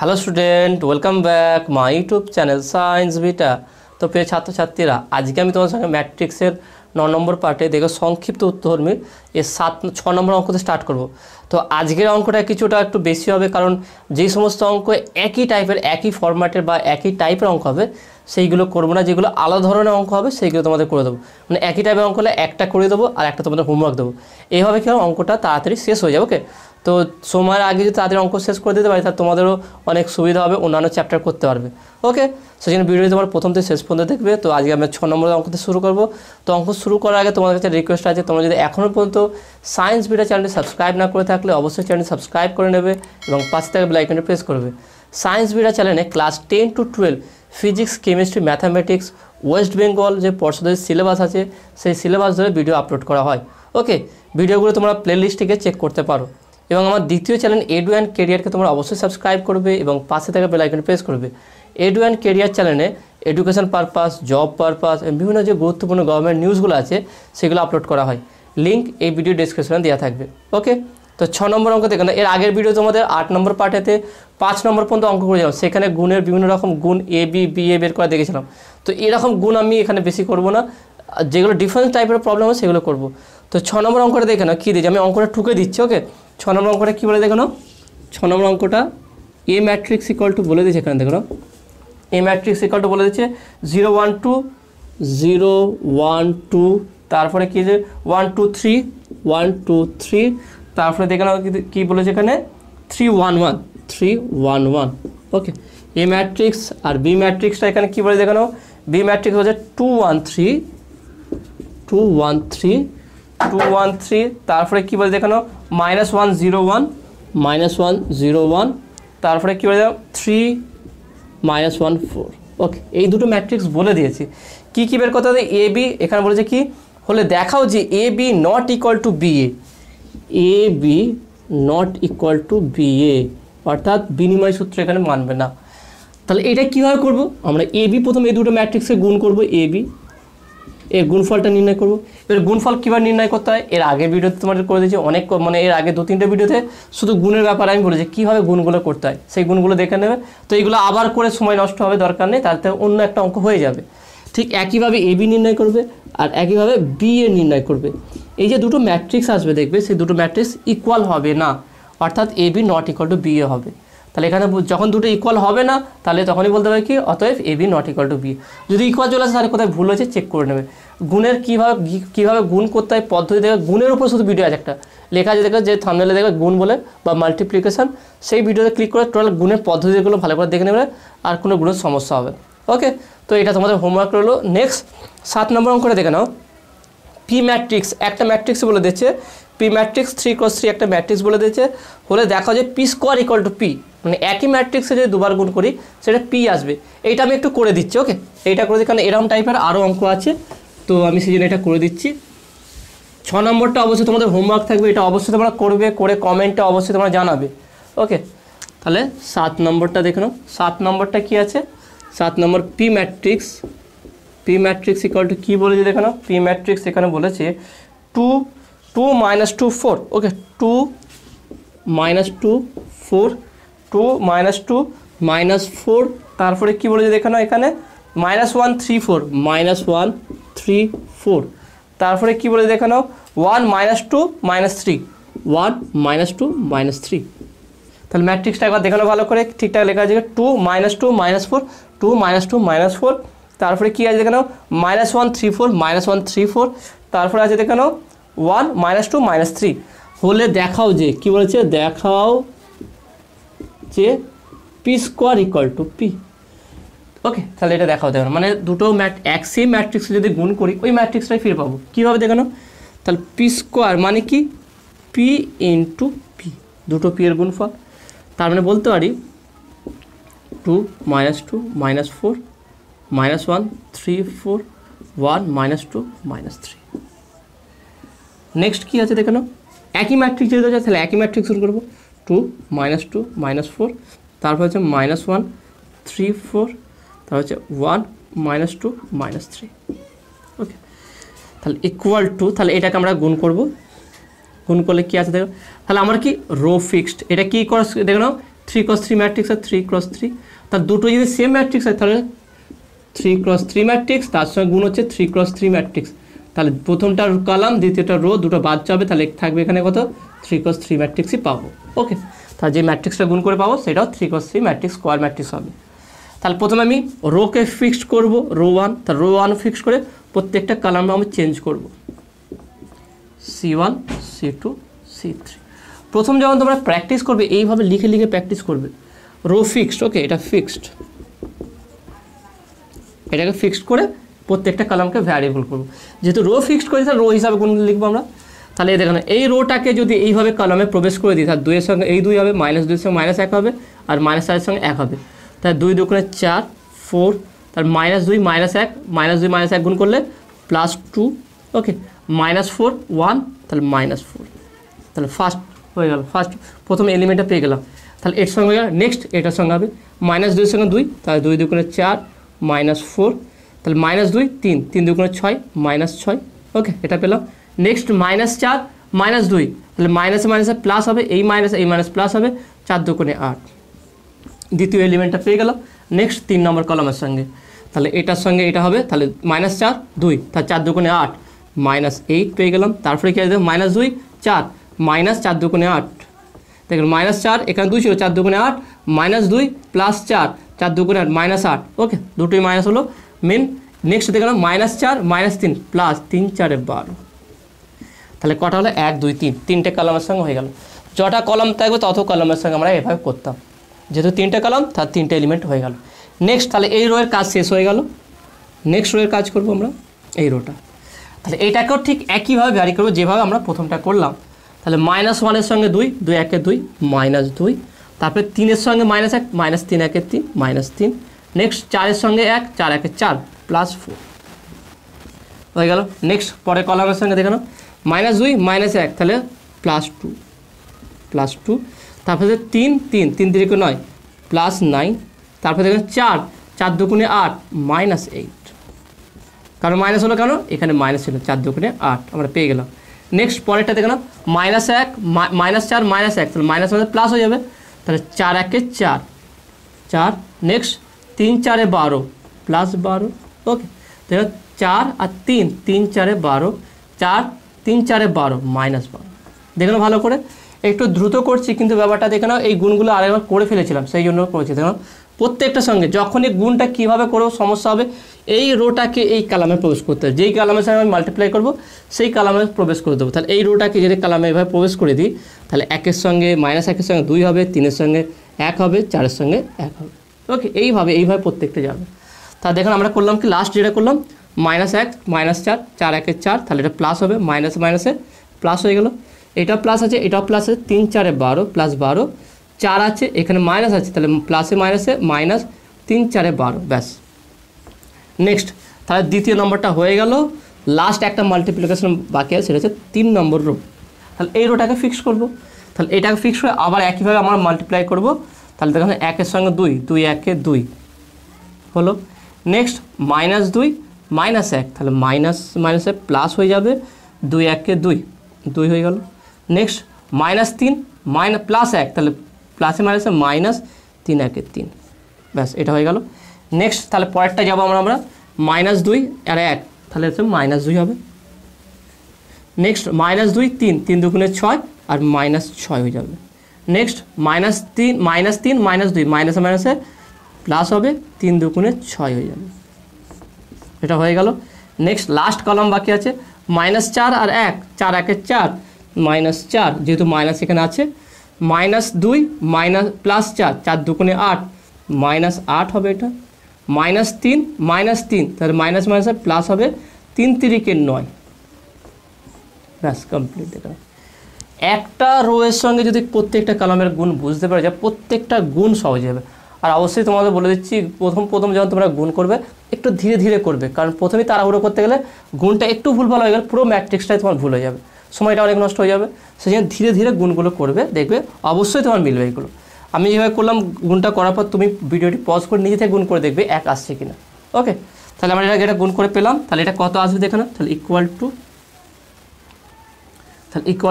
Hello student, welcome back my YouTube channel science beta. তো প্রিয় ছাত্রছাত্রীরা, আজকে আমি তোমার সঙ্গে ম্যাট্রিক্সের 9 নম্বর পার্টে দেখো সংক্ষিপ্ত উত্তরধর্মী এর 6 নম্বর অঙ্কতে স্টার্ট করব। তো আজকের অঙ্কটা কিছুটা একটু বেশি হবে, কারণ যেই সমস্ত অঙ্ক একই টাইপের, একই ফরম্যাটের বা একই টাইপের অঙ্ক হবে সেইগুলো করবো না। যেগুলো আলাদা ধরনের অঙ্ক হবে সেইগুলো তোমাদের করে দেবো। মানে একই টাইপের অঙ্ক হলে একটা করে দেবো আর একটা তোমাদের হোমওয়ার্ক দেবো। এইভাবে কি অঙ্কটা তাড়াতাড়ি শেষ হয়ে যাবে। ওকে, তো সময়ের আগে যদি তাদের অঙ্ক শেষ করে দিতে পারি তাহলে তোমাদেরও অনেক সুবিধা হবে, অন্যান্য চ্যাপ্টার করতে পারবে। ওকে, সেই জন্য ভিডিওটি তোমার প্রথম থেকে শেষ পর্যন্ত দেখবে। তো আজকে আমরা 6 নম্বরের অঙ্কতে শুরু করব। তো অঙ্ক শুরু করার আগে তোমাদের কাছে রিকোয়েস্ট আছে, তোমরা যদি এখনও পর্যন্ত সায়েন্স বিটা চ্যানেলটি সাবস্ক্রাইব না করে থাকলে অবশ্যই চ্যানেলটি সাবস্ক্রাইব করে নেবে এবং পাশে থাকা বেল আইকনটি প্রেস করবে। সায়েন্স বিটা চ্যানেলে class 10 to 12 physics, chemistry, mathematics, West Bengal যে পর্ষদের সিলেবাস আছে সেই সিলেবাস ধরে ভিডিও আপলোড করা হয়। ওকে, ভিডিওগুলো তোমরা প্লেলিস্ট থেকে চেক করতে পারো। এবং আমার দ্বিতীয় চ্যানেল এডু অ্যান্ড কেরিয়ারকে তোমরা অবশ্যই সাবস্ক্রাইব করবে এবং পাশে থাকা বেল আইকন প্রেস করবে। এডু অ্যান্ড কেরিয়ার চ্যানেলে এডুকেশন পারপাস, জব পারপাস, বিভিন্ন যে গুরুত্বপূর্ণ গভর্নমেন্ট নিউজগুলো আছে সেগুলো আপলোড করা হয়। লিঙ্ক এই ভিডিও ডেসক্রিপশনে দেওয়া থাকবে। ওকে, তো 6 নম্বর অঙ্ক দেখো না, এর আগের ভিডিও তোমাদের 8 নম্বর পার্টেতে 5 নম্বর পর্যন্ত অঙ্ক করে যাও, সেখানে গুণের বিভিন্ন রকম গুণ এ বি বি এ বের করে দেখেছিলাম। তো এরকম গুণ আমি এখানে বেশি করব না, যেগুলো ডিফারেন্ট টাইপের প্রবলেম হয় সেগুলো করব। তো 6 নম্বর অঙ্কটা দেখে নাও কী দিয়েছি, আমি অঙ্কটা ঠুকে দিচ্ছি। ওকে, 6 নম্বর অঙ্কটা কী বলে দেখো না, 6 নম্বর অঙ্কটা এ ম্যাট্রিক্স ইকুয়াল টু বলে দিয়েছে এখানে দেখো না, এ ম্যাট্রিক্স ইকুয়াল টু বলে দিচ্ছে 0 1 2 0 1 2, তারপরে কী যে 1 2 3 1 2 3, তারপরে দেখে নাও কী বলেছে এখানে 3 1 1 3 1 1। ওকে, এ ম্যাট্রিক্স আর বি ম্যাট্রিক্সটা এখানে কী বলে দেখে নাও, বি ম্যাট্রিক্স হচ্ছে 2 1 3 2 1 3 2 1 3, তারপরে কী বলে দেখে নাও -1 0 1 -1 0 1, তারপরে কী বলে দেখো 3 -1 4। ওকে, এই দুটো ম্যাট্রিক্স বলে দিয়েছি। কী কী বের করতে হবে, এ বি এখানে বলেছে কি হলে দেখাও যে A B not equal to B A B not equal to B A, অর্থাৎ বিনিময় সূত্র এখানে মানবে না। তাহলে এটা কীভাবে করব, আমরা এ বি প্রথম এই দুটো ম্যাট্রিক্সে গুণ করব, এ বি এর গুণফলটা নির্ণয় করব। এবার গুণফল কীভাবে নির্ণয় করতে হয় এর আগের ভিডিওতে তোমাদের করে দিয়েছি অনেক, মানে এর আগে 2-3টে ভিডিওতে শুধু গুণের ব্যাপারে আমি বলেছি কীভাবে গুণগুলো করতে হয়, সেই গুণগুলো দেখে নেবে। তো এইগুলো আবার করে সময় নষ্ট হবে, দরকার নেই, তাতে অন্য একটা অঙ্ক হয়ে যাবে। ঠিক একইভাবে এ বি নির্ণয় করবে আর একইভাবে বি এ নির্ণয় করবে। এই যে দুটো ম্যাট্রিক্স আসবে দেখবে সেই দুটো ম্যাট্রিক্স ইকুয়াল হবে না, অর্থাৎ A B not equal to B A হবে। তাহলে এখানে যখন দুটো ইকুয়াল হবে না তাহলে তখনই বলতে হবে কি, অতএব A B not equal to B. যদি ইকুয়াল চলে আসে তাহলে কোথায় ভুল হয়েছে চেক করে নেবে। গুণের কীভাবে গুণ করতে হয় পদ্ধতি দেখবে, গুণের উপর শুধু ভিডিও আছে একটা লেখা আছে, দেখবে যে থাম্বনেলে দেখবে গুণ বলে বা মাল্টিপ্লিকেশন, সেই ভিডিওতে ক্লিক করে টোটাল গুণের পদ্ধতিগুলো ভালো করে দেখে নেবে, আর কোনো গুণের সমস্যা হবে। ওকে, তো এটা তোমাদের হোমওয়ার্ক রইলো। নেক্সট 7 নম্বর অঙ্কটা দেখে নাও, পি ম্যাট্রিক্স একটা ম্যাট্রিক্স বলে দিচ্ছে, পি ম্যাট্রিক্স 3 × 3 একটা ম্যাট্রিক্স বলে দিচ্ছে, হলে দেখা যায় P square equal to P, মানে একই ম্যাট্রিক্সে যদি দুবার গুণ করি সেটা পি আসবে। এইটা আমি একটু করে দিচ্ছি। ওকে, এইটা করে দিই, কারণ এরকম টাইপের আরও অঙ্ক আছে, তো আমি সেই জন্য এটা করে দিচ্ছি। 6 নম্বরটা অবশ্যই তোমাদের হোমওয়ার্ক থাকবে, এটা অবশ্যই তোমরা করবে, করে কমেন্টে অবশ্যই তোমরা জানাবে। ওকে, তাহলে 7 নম্বরটা দেখে নাও, 7 নম্বরটা কী আছে, 7 number P matrix, P matrix equal to কী বলেছে দেখে নাও, পি ম্যাট্রিক্স এখানে বলেছে 2 2 -2 4। ওকে, 2 -2 4 2 -2 -4, তারপরে কী বলেছে দেখে নাও এখানে -1 3 4 -1 3 4, তারপরে কী বলে দেখে নাও 1 -2 -3 1 -2 -3। তাহলে ম্যাট্রিক্সটা একবার দেখে নাও ভালো করে, ঠিকঠাক লেখা আছে 2 -2 -4 2 -2 -4, তারপরে কী আছে দেখে নাও -1 3 4 -1 3 4, তারপরে আছে দেখে নাও 1 -2 -3, হলে দেখাও যে কী বলেছে, দেখাও যে P square equal to P. Okay, তাহলে এটা দেখাও দেখো, মানে দুটো এক সেম ম্যাট্রিক্সে যদি গুণ করি ওই ম্যাট্রিক্সটাই ফিরে পাবো। কীভাবে দেখানো, তাহলে পি স্কোয়ার মানে কি পি ইন্টু পি, দুটো পি এর গুণফল। তার মানে বলতে পারি 2 -2 -4 -1 3 4 1 -2 -3। নেক্সট কী আছে দেখে নাও, একই ম্যাট্রিক্স যেহেতু আছে তাহলে একই ম্যাট্রিক্স শুরু করবো, 2 -2 -4, তারপর হচ্ছে -1 3 4, তারপর হচ্ছে 1 -2 -3। ওকে, তাহলে ইকুয়াল টু, তাহলে এটাকে আমরা গুণ করব, গুণ করলে কী আছে দেখো, তাহলে আমার কি রো ফিক্সড, এটা কী করে দেখো নাও 3x3 ম্যাট্রিক্স আর 3x3, তার দুটো যদি সেম ম্যাট্রিক্স হয় তাহলে 3x3 ম্যাট্রিক্স, তার সঙ্গে গুণ হচ্ছে 3x3 ম্যাট্রিক্স, তাহলে প্রথমটা কলাম দ্বিতীয়টা রো, দুটো বাদ যাবে, তাহলে থাকবে এখানে কত 3x3 ম্যাট্রিক্সই পাবো। ওকে, তাহলে যে ম্যাট্রিক্সটা গুণ করে পাবো সেটাও 3x3 ম্যাট্রিক্স স্কোয়ার ম্যাট্রিক্স হবে। তাহলে প্রথমে আমি রোকে ফিক্সড করব, রো 1, তার রো 1 ফিক্সড করে প্রত্যেকটা কলাম আমি চেঞ্জ করব, C1 C2 C3। প্রথম যখন তোমরা প্র্যাকটিস করবে এইভাবে লিখে লিখে প্র্যাকটিস করবে। রো ফিক্সড, ওকে, এটা ফিক্সড, এটাকে ফিক্সড করে প্রত্যেকটা কলামকে ভ্যারিয়েবল করব। যেহেতু রো ফিক্সড করেছি তাহলে রো হিসাবে গুণ লিখবো আমরা। তাহলে এই দেখেন এই রোটাকে যদি এইভাবে কলামে প্রবেশ করে দিই তাহলে 2-এর সঙ্গে এই 2 হবে, -2-এর সঙ্গে -1 হবে, আর -4-এর সঙ্গে 1 হবে, তাহলে 2 2 4 4, তাহলে -2 -1, -2 -1 গুণ করলে +2, ওকে, -4 1, তাহলে -4, তাহলে ফার্স্ট হয়ে গেল, ফার্স্ট প্রথম এলিমেন্টটা পেয়ে গেলাম। তাহলে এর সঙ্গে হয়ে গেল, নেক্সট এটার সঙ্গে হবে -2-এর সঙ্গে 2, তাহলে 2 2 4 -4, তাহলে -2 3 3 2 6 -6, ওকে, এটা পেলাম। নেক্সট -4 -2, তাহলে মাইনাসে মাইনাসে প্লাস হবে, এই মাইনাস প্লাস হবে, 4 2 8, দ্বিতীয় এলিমেন্টটা পেয়ে গেল। নেক্সট 3 নম্বর কলামের সঙ্গে, তাহলে এটার সঙ্গে এটা হবে, তাহলে -4 2, তাহলে 4 2 8 -8 পেয়ে গেলাম। তারপরে কি আসবে -2 4 -4 2 8, দেখুন -4 এখানে 2 ছিল, 4 2 8 -2 +4 4 2 8 -8, ওকে, দুটোই মাইনাস হলো মেন। নেক্সট দেখলাম -4 -3 প্লাস 3 4 12, তাহলে কটা হলো 1 2 3, তিনটে কলামের সঙ্গে হয়ে গেল। যটা কলাম থাকবে তত কলামের সঙ্গে আমরা এভাবে করতাম, যেহেতু তিনটে কলাম তার তিনটে এলিমেন্ট হয়ে গেল। নেক্সট তাহলে এই রোয়ের কাজ শেষ হয়ে গেল, নেক্সট রোয়ের কাজ করব আমরা এই রোটা। তাহলে এইটাকেও ঠিক একইভাবে ভ্যারি করবো যেভাবে আমরা প্রথমটা করলাম। তাহলে -1-এর সঙ্গে 2 2 1 2 -2, তারপরে 3-এর সঙ্গে -1 -3 1 3 -3, নেক্সট 4-এর সঙ্গে 1 4 1 4 +4 হয়ে গেল। নেক্সট পরের কলামের সঙ্গে দেখানো -2 -1, তাহলে +2, তারপরে 3 3 3 3 9 +9, তারপরে দেখুন 4 4 2 8 -8, কারণ মাইনাস হলো কেন, এখানে মাইনাস ছিল, 4 2 8 আমরা পেয়ে গেলাম। নেক্সট পরেরটা দেখলাম -1 -4 -1, তাহলে মাইনাস মানে প্লাস হয়ে যাবে, তাহলে 4 1 4 4, নেক্সট 3 4 12 +12, ওকে, দেখো 4 আর 3 3 4 12, 4 3 4 12 -12, দেখো ভালো করে, একটু দ্রুত করছি কিন্তু ব্যাপারটা দেখে নাও, এই গুণগুলো আরেকবার করে ফেলেছিলাম সেই জন্য করেছি। দেখো প্রত্যেকটার সঙ্গে যখনই গুণটা কীভাবে করবো সমস্যা হবে, এই রোটাকে এই কালামে প্রবেশ করতে হবে, যেই কালামের সঙ্গে আমি মাল্টিপ্লাই করবো সেই কালামে প্রবেশ করে দেবো। তাহলে এই রোটাকে যদি কালামে এভাবে প্রবেশ করে দিই তাহলে 1-এর সঙ্গে -1-এর সঙ্গে 2 হবে, 3-এর সঙ্গে 1 হবে, 4-এর সঙ্গে 1 হবে, ওকে, এইভাবে প্রত্যেকটা যাবে। তা দেখুন আমরা করলাম কি, লাস্ট যেটা করলাম -1 -4 4 1 4, তাহলে এটা প্লাস হবে, মাইনাসে প্লাস হয়ে গেল, এটা প্লাস আছে এটাও প্লাস আছে, 3 4 12 +12, 4 আছে এখানে মাইনাস আছে, তাহলে প্লাসে মাইনাসে -3 4 12, ব্যাস। নেক্সট তাহলে দ্বিতীয় নম্বরটা হয়ে গেল, লাস্ট একটা মাল্টিপ্লিকেশন বাকি আছে, সেটা হচ্ছে 3 নম্বর রো। তাহলে এই রোটাকে ফিক্স করব, তাহলে এটাকে ফিক্স করে আবার একইভাবে আমরা মাল্টিপ্লাই করব। তাহলে দেখুন 1-এর সঙ্গে 2 2 1 2 হলো, নেক্সট -2 -1, তাহলে মাইনাসে প্লাস হয়ে যাবে, 2 1 2 হয়ে গেল। নেক্সট -3 +1, তাহলে প্লাসে মাইনাসে -3 1 3, ব্যাস এটা হয়ে গেল। নেক্সট তাহলে পরেরটা যাবো আমরা -2 আর 1, তাহলে হচ্ছে -2 হবে। নেক্সট -2 3 3 2 6 আর -6 হয়ে যাবে। নেক্সট -3 -2 মাইনাসে প্লাস হবে, 3 2 6 হয়ে যাবে, এটা হয়ে গেল। নেক্সট লাস্ট কলাম বাকি আছে -4 আর 1 4 1 4 -4, যেহেতু মাইনাস এখানে আছে, -2 +4 4 2 8 -8 হবে, এটা -3 তাহলে মাইনাসে প্লাস হবে, 3 3 9, ব্যাস কমপ্লিট। দেখা একটা রো এর সঙ্গে যদি প্রত্যেকটা কলামের গুণ বুঝতে পারা যায় প্রত্যেকটা গুণ সহজ হবে। আর অবশ্যই তোমাদের বলে দিচ্ছি প্রথম যখন তোমরা গুণ করবে একটু ধীরে ধীরে করবে, কারণ প্রথমেই তাড়াহুড়ো করতে গেলে গুণটা একটু ভুলভাল হয়ে গেলে পুরো ম্যাট্রিক্সটাই তোমার ভুল হয়ে যাবে, সময়টা অনেক নষ্ট হয়ে যাবে। সেই জন্য ধীরে ধীরে গুণগুলো করবে, দেখবে অবশ্যই তোমার মিলবে এগুলো। আমি যেভাবে করলাম গুণটা করার পর তুমি ভিডিওটি পজ করে নিজে থেকে গুণ করে দেখবে 1 আসছে কিনা, ওকে। তাহলে আমরা এটা গুণ করে পেলাম, তাহলে এটা কত আসবে দেখো না, তাহলে ইকুয়াল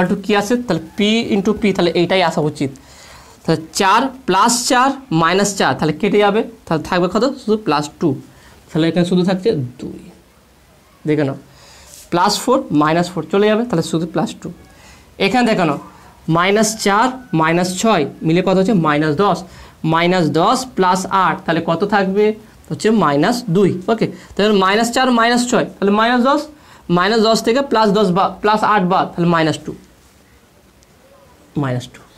টু কী আসে, তাহলে P × P, তাহলে এইটাই আসা উচিত। তাহলে 4 + 4 - 4 তাহলে কেটে যাবে, তাহলে থাকবে কত শুধু +2, তাহলে এখানে শুধু থাকছে 2। দেখে নাও +4 - 4 চলে যাবে, তাহলে শুধু +2। এখানে দেখে নাও -4 - 6 মিলে কত হচ্ছে -10, -10 + 8 তাহলে কত থাকবে হচ্ছে -2। ওকে, তাহলে -4 - 6 তাহলে -10, -10 থেকে +10 +8 বাদ তাহলে -2।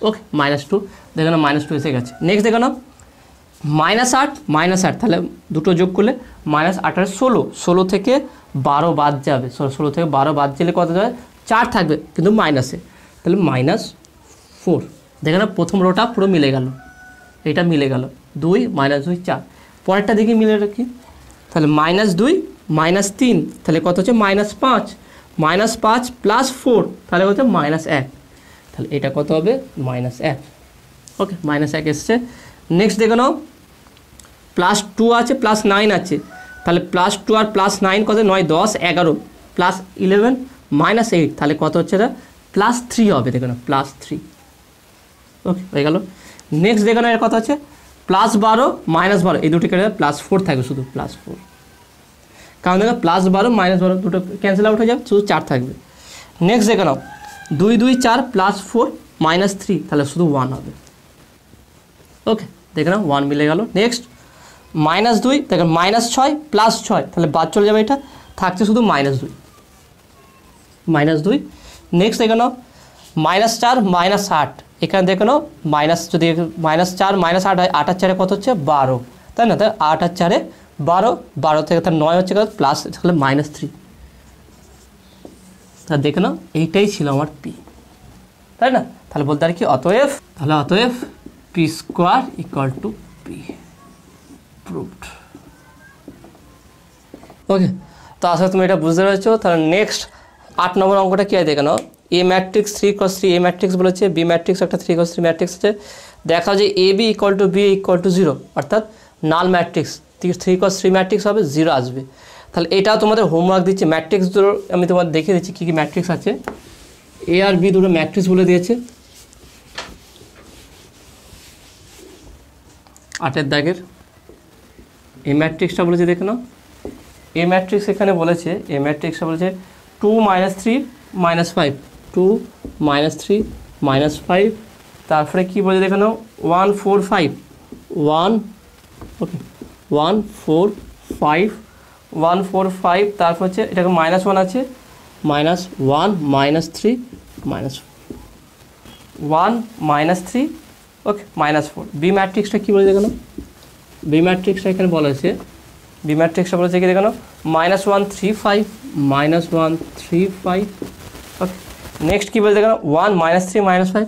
ওকে, -2 দেখে নাও -2 এসে গেছে। নেক্সট দেখে নাও -8 - 8 তাহলে দুটো যোগ করলে -8 আর 16 থেকে 12 বাদ যাবে, 16 থেকে 12 বাদ গেলে কত যাবে 4 থাকবে কিন্তু মাইনাসে, তাহলে -4। দেখে নাও প্রথম রোটা পুরো মিলে গেল, এটা মিলে গেল 2 -2 4। পরেরটা দেখি মিলে রাখি, তাহলে -2 -3 তাহলে কত হচ্ছে -5, -5 + 4 তাহলে হচ্ছে -1, তাহলে এটা কত হবে -1। ওকে, -1 এসছে। নেক্সট দেখে নাও +2 আছে +9 আছে, তাহলে +2 আর +9 কত 9 10 11 +11 -8 তাহলে কত হচ্ছে এটা +3 হবে। দেখো না +3। ওকে, হয়ে গেল। নেক্সট দেখো না এর কথা হচ্ছে +12 -12 এই দুটি কেটে +4 থাকবে, শুধু +4, কারণ দেখো +12 -12 দুটো ক্যান্সেল আউট হয়ে যাবে, শুধু 4 থাকবে। নেক্সট দেখে নাও 2 2 4 +4 -3 তাহলে শুধু 1 হবে। ওকে, দেখে নাও 1 মিলে গেল। নেক্সট -2 দেখেন -6 + 6 তাহলে বাদ চলে যাবে, এটা থাকছে শুধু -2। নেক্সট দেখে নাও -4 -8 এখানে দেখে নাও যদি -4 -8 হয় 8 আর 4 কত হচ্ছে 12, তাই না? তাই 8 আর 4 12, 12 থেকে তার 9 হচ্ছে কত প্লাস, তাহলে -3। তা দেখে নাও এইটাই ছিল আমার পি, তাই না? তাহলে বলতে আর কি অতএব p² = p প্রুভড। ওকে, তো আসলে তুমি এটা বুঝতে পেরেছো। তাহলে নেক্সট 8 নম্বর অঙ্কটা কী হয় দেখে নাও। এ ম্যাট্রিক্স 3×3 এ ম্যাট্রিক্স বলেছে, বি ম্যাট্রিক্স একটা 3×3 ম্যাট্রিক্স আছে। দেখা যে AB = B = 0 অর্থাৎ নাল ম্যাট্রিক্স 3×3 ম্যাট্রিক্স হবে, 0 আসবে। তাহলে এটাও তোমাদের হোমওয়ার্ক দিচ্ছে। ম্যাট্রিক্স দুটো আমি তোমাদের দেখিয়ে দিচ্ছি কী কী ম্যাট্রিক্স আছে। এ আর বি দুটো ম্যাট্রিক্স বলে দিয়েছে 8 দাগের। এই ম্যাট্রিক্সটা বলেছে দেখে নাও, এ ম্যাট্রিক্স এখানে বলেছে, এ ম্যাট্রিক্সটা বলেছে 2 - 3 - 5, 2 - 3 - 5, তারপরে কি বলেছে দেখে নাও 1 4 5 1, ওকে 1 4 5 1 4 5, তারপর হচ্ছে এটাকে -1 আছে, -1 -3 -1 -3, ওকে -4। বি ম্যাট্রিক্সটা কী বলে দেখে নাও, বি ম্যাট্রিক্সটা এখানে বলা আছে, বি ম্যাট্রিক্সটা বলেছে কি দেখে নাও -1 3 5 -1 3 5, ওকে। নেক্সট কী বলে দেখে নাও 1 -3 -5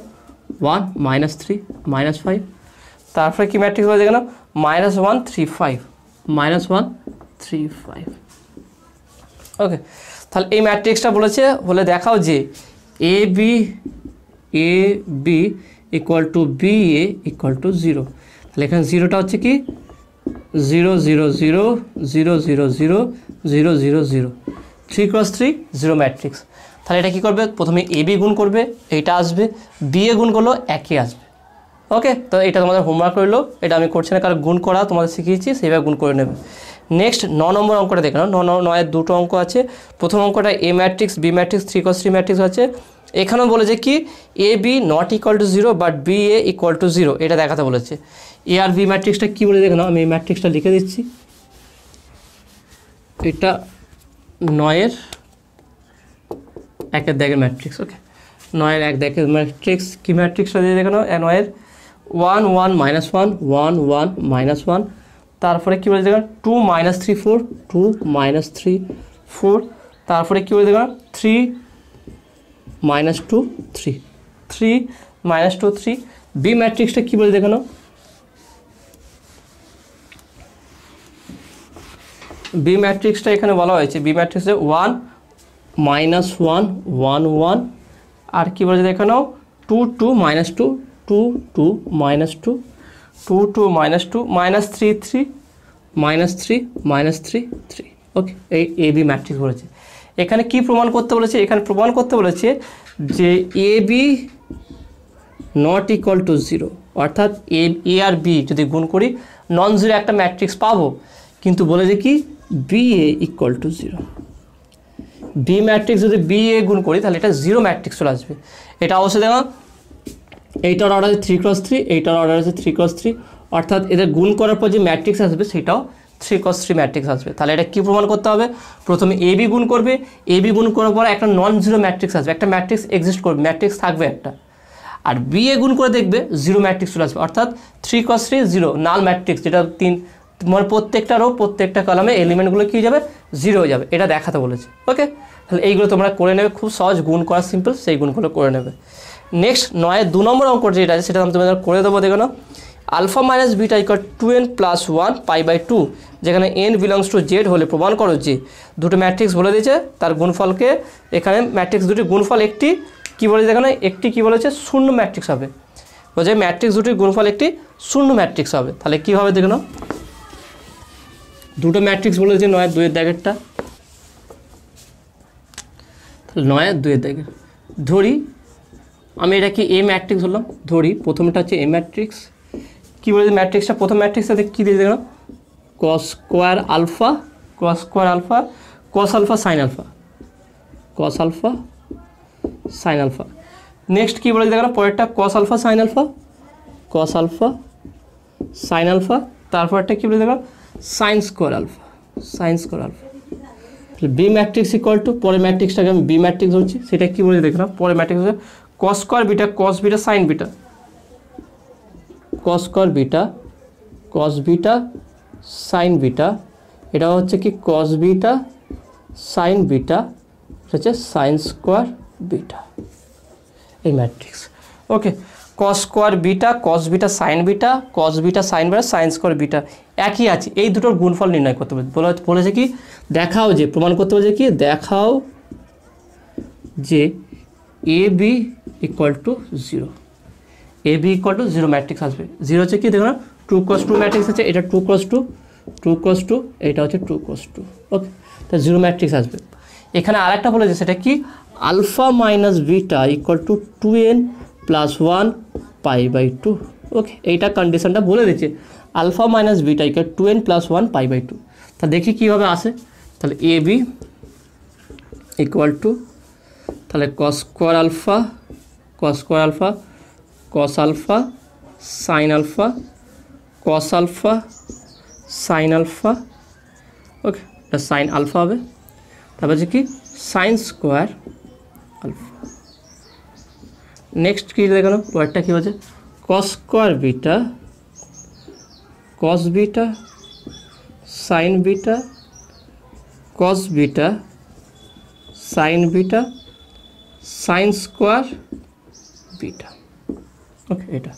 1 -3 -5, তারপরে কি ম্যাট্রিক্স বলে দেখে নাও -1 3 5 -1 3 5, ওকে। তাহলে এই ম্যাট্রিক্সটা বলেছে, বলে দেখাও যে এ বি = BA = 0। তাহলে এখানে 0টা হচ্ছে কি 0 0 0 0 0 0 0 0 0, 3×3 0 ম্যাট্রিক্স। তাহলে এটা কী করবে, প্রথমে AB গুণ করবে, এইটা আসবে, BA গুণ করলো একই আসবে। ওকে, তো এটা তোমাদের হোমওয়ার্ক রইলো, এটা আমি করছি না কারণ গুণ করা তোমাদের শিখিয়েছি, সেইভাবে গুণ করে নেবে। নেক্সট 9 নম্বর অঙ্কটা দেখে নাও। 9-এর দুটো অঙ্ক আছে। প্রথম অঙ্কটা এ ম্যাট্রিক্স বি ম্যাট্রিক্স 3×3 ম্যাট্রিক্স আছে। এখানেও বলেছে কি AB = 0 বাট BA = 0 এটা দেখাতে বলেছে। এ আর বি ম্যাট্রিক্সটা কী বলে দেখে নাও, আমি এই ম্যাট্রিক্সটা লিখে দিচ্ছি। এটা 9-এর 1 দাগের ম্যাট্রিক্স, ওকে 9-এর 1 দাগের ম্যাট্রিক্স। কী ম্যাট্রিক্সটা দিয়ে দেখে নাও 9-এর 1 1 -1 1 1 -1, তারপরে কী বলে দেখেন 2 -3 4 2 -3 4, তারপরে কী বলে দেখেন 3 -2 3 3 -2 3। বি ম্যাট্রিক্সটা কী বলে দেখে নাও, বি ম্যাট্রিক্সটা এখানে বলা হয়েছে, বি ম্যাট্রিক্সে 1 -1 1 1, আর কী বলেছে দেখে নাও 2 2 -2 2 2 -2 2 2 -2 -3 3 -3 -3 3, ওকে। এই এ বি ম্যাট্রিক্স বলেছে। এখানে কি প্রমাণ করতে বলেছে, এখানে প্রমাণ করতে বলেছে যে AB ≠ 0 অর্থাৎ এ আর বি যদি গুণ করি নন জিরো একটা ম্যাট্রিক্স পাবো, কিন্তু বলে যে কি B A equal to zero. B matrix যদি বি এ গুণ করি তাহলে এটা জিরো ম্যাট্রিক্স চলে আসবে। এটা অবশ্যই দেখো এইটার অর্ডার আছে 3x3, এইটার অর্ডার আছে 3x3, অর্থাৎ এদের গুণ করার পর যে ম্যাট্রিক্স আসবে সেটাও 3x3 ম্যাট্রিক্স আসবে। তাহলে এটা কী প্রমাণ করতে হবে? প্রথমে এ বি গুণ করবে, এ বি গুণ করার পর একটা নন জিরো ম্যাট্রিক্স আসবে, একটা ম্যাট্রিক্স এক্সিস্ট করবে, ম্যাট্রিক্স থাকবে একটা। আর বি এ গুণ করে দেখবে জিরো ম্যাট্রিক্স চলে আসবে, অর্থাৎ 3x3 জিরো নাল ম্যাট্রিক্স, যেটা মানে প্রত্যেকটা রো প্রত্যেকটা কলামে এলিমেন্টগুলো কী হয়ে যাবে জিরো হয়ে যাবে, এটা দেখাতে বলেছে। ওকে, তাহলে এইগুলো তোমরা করে নেবে, খুব সহজ, গুণ করা সিম্পল, সেই গুণগুলো করে নেবে। নেক্সট 9 2 নম্বর অঙ্ক যেটা আছে সেটা আমি তোমাদের করে দেবো। দেখো না, alpha minus beta equal 2n plus 1 π/2, যেখানে n বিলংস টু জেড হলে প্রমাণ করো যে দুটো ম্যাট্রিক্স বলে দিয়েছে তার গুণফলকে, এখানে ম্যাট্রিক্স দুটির গুণফল একটি কী বলেছে, এখানে একটি কী বলেছে শূন্য ম্যাট্রিক্স হবে, বলছে ম্যাট্রিক্স দুটির গুণফল একটি শূন্য ম্যাট্রিক্স হবে। তাহলে কী হবে দেখো না, দুটো ম্যাট্রিক্স বলেছে 9 2 দাগেরটা, তাহলে 9 2 দাগের ধরি আমি, এটা কি এ ম্যাট্রিক্স হলাম, ধরি প্রথমটা হচ্ছে এ ম্যাট্রিক্স। কী বলেছে ম্যাট্রিক্সটা, প্রথম ম্যাট্রিক্সটাতে কী দিয়ে দেখো cos square alpha, cos square alpha, cos alpha sine alpha, cos alpha sine alpha. Next কী বলেছে দেখো পরেরটা cos alpha sine alpha, cos alpha sine alpha, তারপরটা কী বলে দেখো sine square alpha, sine square alpha. B matrix equal to, পরের ম্যাট্রিক্সটাকে আমি বি ম্যাট্রিক্স হচ্ছে, সেটা কী বলেছে দেখো না, পরের ম্যাট্রিক্স হচ্ছে cos square beta, cos beta sine beta, cos square beta, cos beta sine beta, এটা হচ্ছে কি কস বিটা সাইন বিটা, হচ্ছে সাইন স্কোয়ার বিটা, এই matrix. Okay, cos square beta, cos beta sine beta, cos beta sine beta, sine square beta একই আছে, এই দুটোর গুণফল নির্ণয় করতে বলেছে কি দেখাও যে, প্রমাণ করতে বলেছে কি দেখাও যে A B equal to zero, A B equal to zero matrix আসবে। জিরো হচ্ছে কি দেখো না 2x2 ম্যাট্রিক্স আছে, এটা 2x2, 2x2, এটা হচ্ছে 2x2। ওকে, তা জিরো ম্যাট্রিক্স আসবে। এখানে আরেকটা বলেছে সেটা কি alpha minus beta equal to 2n plus 1 π/2। Okay, এইটা কন্ডিশনটা বলে দিচ্ছে, alpha minus beta equal 2n plus 1 π/2। তা দেখি কীভাবে আসে, তাহলে এ বি ইকুয়াল টু, তাহলে cos square alpha, cos square alpha, cos alpha sine alpha, cos alpha sine alpha. Okay, এটা সাইন আলফা হবে, তারপর হচ্ছে কি সাইন স্কোয়ার আলফা। নেক্সট কী দেখানো ওয়ার্ডটা কী হচ্ছে cos square beta, cos beta sine beta, cos beta sine beta, sine square beta. Okay, এটা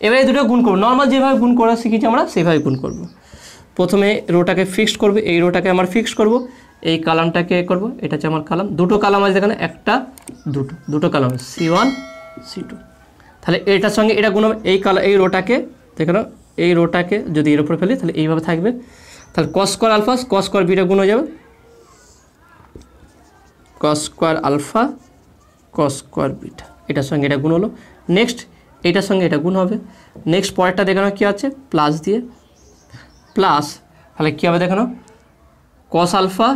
এবারে দুটো গুণ করবো, নর্মাল যেভাবে গুণ করা শিখেছি আমরা সেভাবে গুণ করব। প্রথমে রোটাকে ফিক্সড করব, এই রোটাকে আমার ফিক্সড করব, এই কালামটাকে করব, এটা হচ্ছে আমার কালাম, দুটো কালাম আছে এখানে, একটা দুটো কালাম C1 C2, তাহলে এটার সঙ্গে এটা গুণ হবে, এই রোটাকে দেখো, এই রোটাকে যদি এর উপরে ফেলি তাহলে এইভাবে থাকবে, তাহলে cos square alpha cos square beta গুণ হয়ে যাবে, cos square alpha cos square beta, এটার সঙ্গে এটা গুণ হলো। নেক্সট এটার সঙ্গে এটা গুণ হবে। নেক্সট পরেরটা দেখানো কী আছে প্লাস দিয়ে, প্লাস তাহলে কী হবে দেখানো cos alpha,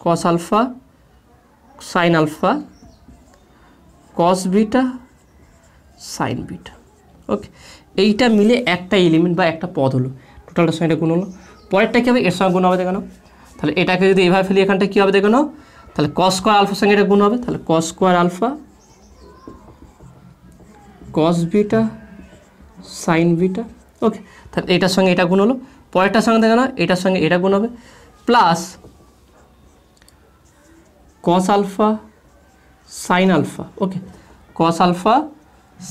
cos alpha sine alpha, cos beta sine beta. Okay, এইটা মিলে একটা এলিমেন্ট বা একটা পদ হলো, টোটালটার সঙ্গে এটা গুণ হলো। পরেরটা কী হবে এর সঙ্গে গুণ হবে দেখানো, তাহলে এটাকে যদি এভাবে ফেলি এখানটা কী হবে দেখানো, তাহলে কস স্কোয়ার আলফার সঙ্গে এটা গুণ হবে, তাহলে cos square alpha cos beta sine beta. Okay, তাহলে এটার সঙ্গে এটা গুণ হলো। পরেরটার সঙ্গে দেখানো এটার সঙ্গে এটা গুণ হবে, plus cos alpha sine alpha. Okay, cos alpha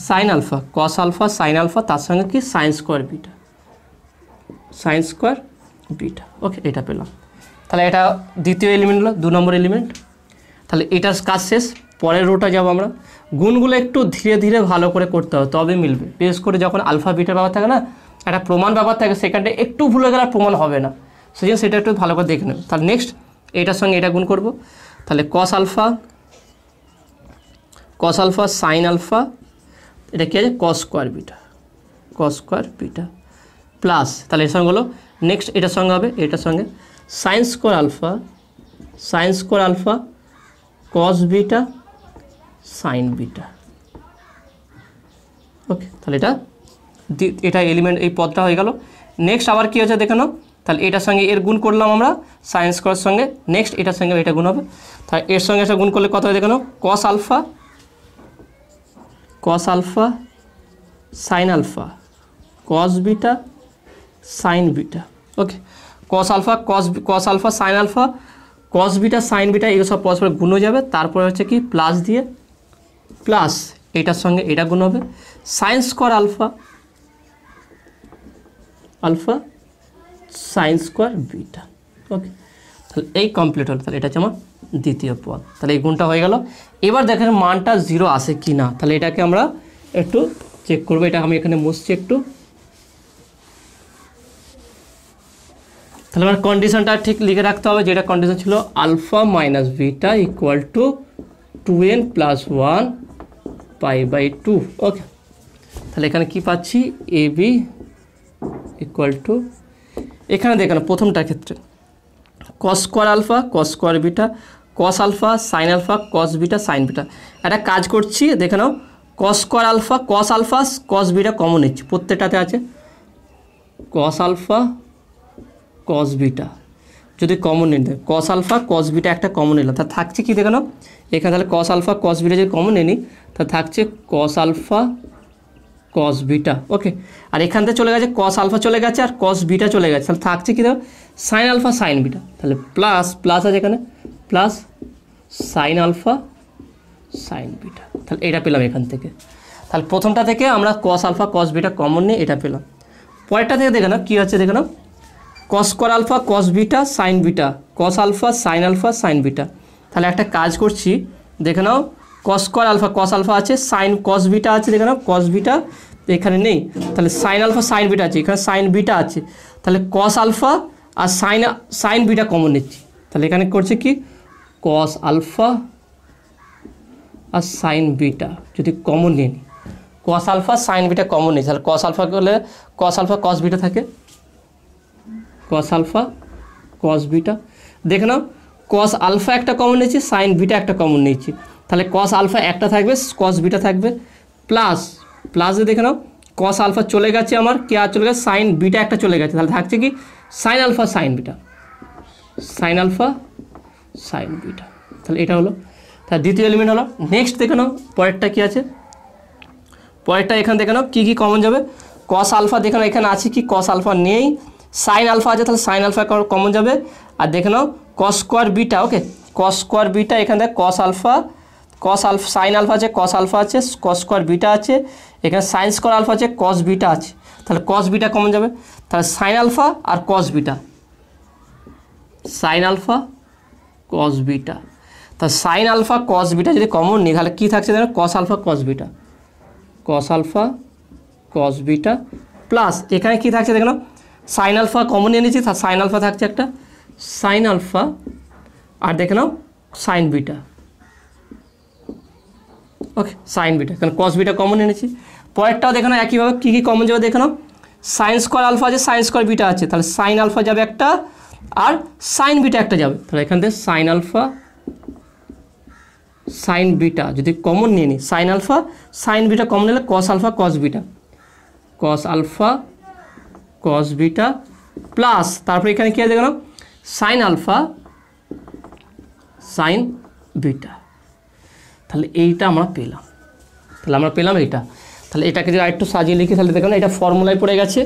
sine alpha, cos alpha sine alpha, তার সঙ্গে কি sine square beta, sine square beta. Okay, এটা পেলাম। তাহলে এটা দ্বিতীয় এলিমেন্ট হলো, 2 নম্বর এলিমেন্ট। তাহলে এটার কাজ শেষ, পরের রোটা যাব আমরা। গুণগুলো একটু ধীরে ধীরে ভালো করে করতে হবে তবে মিলবে, বিশেষ করে যখন আলফা বিটার ব্যাপার থাকে না, একটা প্রমাণ ব্যাপার থাকে, সেখানটা একটু ভুলে গেলে প্রমাণ হবে না, সেই জন্য সেটা একটু ভালো করে দেখে নেবে। তাহলে নেক্সট এটার সঙ্গে এটা গুণ করব, তাহলে কস আলফা সাইন আলফা এটা কি আছে কস স্কোয়ার বিটা প্লাস, তাহলে এর সঙ্গে হলো নেক্সট এটার সঙ্গে হবে এটার সঙ্গে sine square alpha cos beta sine beta. Okay, তাহলে এটা এলিমেন্ট এই পদটা হয়ে গেল। নেক্সট আবার কী হচ্ছে দেখে নাও, তাহলে এটার সঙ্গে এর গুণ করলাম আমরা সাইন স্কোয়ার সঙ্গে, নেক্সট এটার সঙ্গে এটা গুণ হবে, তাহলে এর সঙ্গে এটা গুণ করলে কত হয় দেখে নাও cos alpha sine alpha cos beta sine beta. Okay, cos alpha sine alpha cos beta sine beta এগুলো সব পরস্পর গুণ হয়ে যাবে, তারপরে হচ্ছে কি প্লাস দিয়ে প্লাস এটার সঙ্গে এটা গুণ হবে sine square alpha sine square beta. Okay, তাহলে এই কমপ্লিট হলো, তাহলে এটা হচ্ছে আমার দ্বিতীয় পদ। তাহলে এই গুণটা হয়ে গেল। এবার দেখেন মানটা 0 আসে কি না, তাহলে এটাকে আমরা একটু চেক করবো। এটা আমি এখানে মুছছি একটু, তাহলে আমার কন্ডিশনটা ঠিক লিখে রাখতে হবে, যেটা কন্ডিশন ছিল alpha minus beta equal to 2n + 1 π/2। Okay, তাহলে এখানে কি পাচ্ছি এ বি ইকুয়াল টু, এখানে দেখেন প্রথমটার ক্ষেত্রে cos square alpha cos square beta cos alpha sine alpha cos beta sine beta. একটা কাজ করছি দেখে নাও, cos square alpha cos beta common নিচ্ছি, প্রত্যেকটাতে আছে কস আলফা কস বিটা, যদি কমন নিতে কস আলফা কস বিটা একটা কমন নিলাম, তা থাকছে কি দেখে নাও এখানে, তাহলে কস আলফা কস বিটা যদি কমন নিই তা থাকছে কস আলফা কস বিটা। ওকে, আর এখান থেকে চলে গেছে কস আলফা চলে গেছে আর কস বিটা চলে গেছে, তাহলে থাকছে কি দেখো সাইন আলফা সাইন বিটা, তাহলে প্লাস আছে এখানে plus sine alpha sine beta. তাহলে এটা পেলাম এখান থেকে, তাহলে প্রথমটা থেকে আমরা cos alpha cos beta common নিয়ে এটা পেলাম। পরেরটা থেকে দেখে নাও কী হচ্ছে দেখে নাও cos square alpha cos beta sine beta cos alpha sine beta. তাহলে একটা কাজ করছি দেখে নাও, cos square alpha cos alpha আছে, সাইন কস বিটা আছে দেখে নাও, কস বিটা এখানে নেই, তাহলে সাইন আলফা সাইন বিটা আছে, এখানে সাইন বিটা আছে, তাহলে কস আলফা আর সাইন বিটা কমন নিচ্ছি, তাহলে এখানে করছে কি কস আলফা আর সাইন বিটা যদি কমন নিয়ে নিই, cos alpha sine beta common নিই, তাহলে কস আলফা করলে কস আলফা কস বিটা থাকে, কস আলফা কস বিটা। দেখে নাও কস আলফা একটা কমন নিয়েছি সাইন বিটা একটা কমন নিয়েছি, তাহলে কস আলফা একটা থাকবে কস বিটা থাকবে প্লাসে দেখে নাও কস আলফা চলে গেছে আমার, কি আর চলে গেছে সাইন বিটা একটা চলে গেছে, তাহলে থাকছে কি সাইন আলফা সাইন বিটা তাহলে এটা হলো তার দ্বিতীয় এলিমেন্ট হলো। নেক্সট দেখে নাও পরেরটা কী আছে, পরেরটা এখানে দেখে নাও কী কমন যাবে, কস আলফা দেখে নাও এখানে আছে কি কস আলফা নেই, সাইন আলফা আছে তাহলে সাইন আলফা কমন যাবে, আর দেখে নাও cos square beta. Okay, cos square beta এখানে দেখ কস আলফা সাইন আলফা আছে কস আলফা আছে কস স্কোয়ার বিটা আছে, এখানে সাইন স্কোয়ার আলফা আছে কস বিটা আছে, তাহলে কস বিটা কমন যাবে, তাহলে সাইন আলফা আর cos beta sine alpha cos beta, তাহলে সাইন আলফা কস বিটা যদি কমন নিই তাহলে কী থাকছে দেখো cos alpha cos beta plus এখানে কী থাকছে দেখো সাইন আলফা কমন নিয়ে নিচ্ছি, সাইন আলফা থাকছে একটা সাইন আলফা আর দেখে নাও সাইন বিটা। ওকে, সাইন বিটা কারণ কস বিটা কমন এনেছি। পরেরটাও দেখে নাও একইভাবে কী কমন যাবে দেখে নাও, সাইন স্কোয়ার আলফা আছে সাইন স্কোয়ার বিটা আছে, তাহলে সাইন আলফা যাবে একটা আর সাইন বিটা একটা যাবে, তাহলে এখান থেকে সাইন আলফা সাইন বিটা যদি কমন নিয়ে নিই, sine alpha sine beta common নিলে cos alpha cos beta plus তারপরে এখানে কী আছে দেখো না সাইন আলফা সাইন বিটা, তাহলে এইটা আমরা পেলাম এইটা। তাহলে এটাকে যদি আরেকটু সাজিয়ে লিখি তাহলে দেখো না এটা ফর্মুলায় পড়ে গেছে,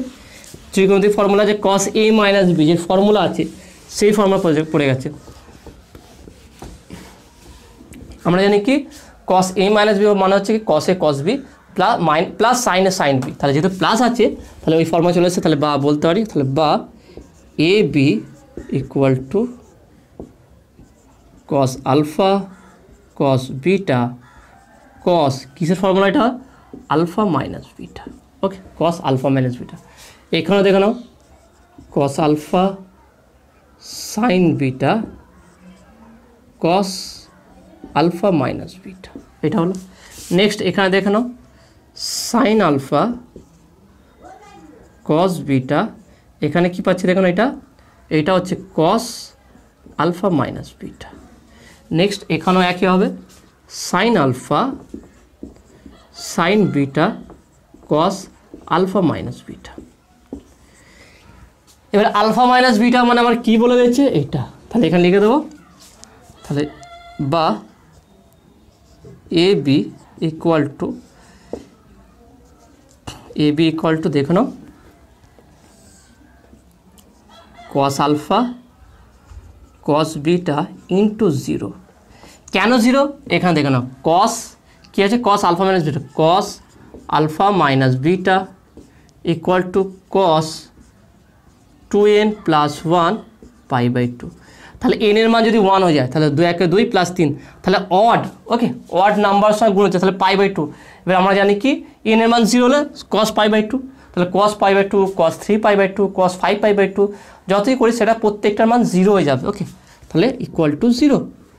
ত্রিকোণমিতিক ফর্মুলা যে কস a মাইনাস বি যে ফর্মুলা আছে সেই ফর্মুলা পড়ে গেছে। আমরা জানি কি কস a মাইনাস বি মানে হচ্ছে কি cos a cos B plus sine A sine B, তাহলে যেহেতু প্লাস আছে তাহলে ওই ফর্মুলা চলে এসেছে, তাহলে বা বলতে পারি তাহলে বা A B equal to cos alpha cos beta cos কিসের ফর্মুলা এটা alpha minus beta. Okay, cos alpha minus beta, এখানে দেখে নাও cos alpha sine beta cos alpha minus beta, এটা হলো। নেক্সট এখানে দেখে নাও সাইন আলফা কস বিটা, এখানে কি পাচ্ছি দেখুন, এটা হচ্ছে cos alpha minus beta. Next এখানেও একই হবে, sine alpha sine beta cos alpha minus beta. এবার আলফা মাইনাস বিটা মানে আমার কি বলে দিয়েছে এটা, তাহলে এখানে লিখে দেবো, তাহলে বা এ বি ইকুয়াল টু দেখো নাও cos alpha cos beta into 0। কেন 0? এখানে দেখো নাও কস কী আছে, cos alpha minus beta, cos alpha minus beta equal to cos 2n plus 1 pi by 2। তাহলে n এর মান যদি 1 হয়ে যায় তাহলে 2 একে 2 প্লাস 3, তাহলে অড, ওকে, অড নাম্বার সঙ্গে গুণ হচ্ছে, তাহলে পাই বাই 2। এবার আমরা জানি কি n এর মান 0 হলে কস পাই বাই 2, তাহলে cos pi by 2, cos 3 pi by 2, cos 5 pi by 2, যতই করি সেটা প্রত্যেকটার মান 0 হয়ে যাবে, ওকে। তাহলে ইকুয়াল টু 0,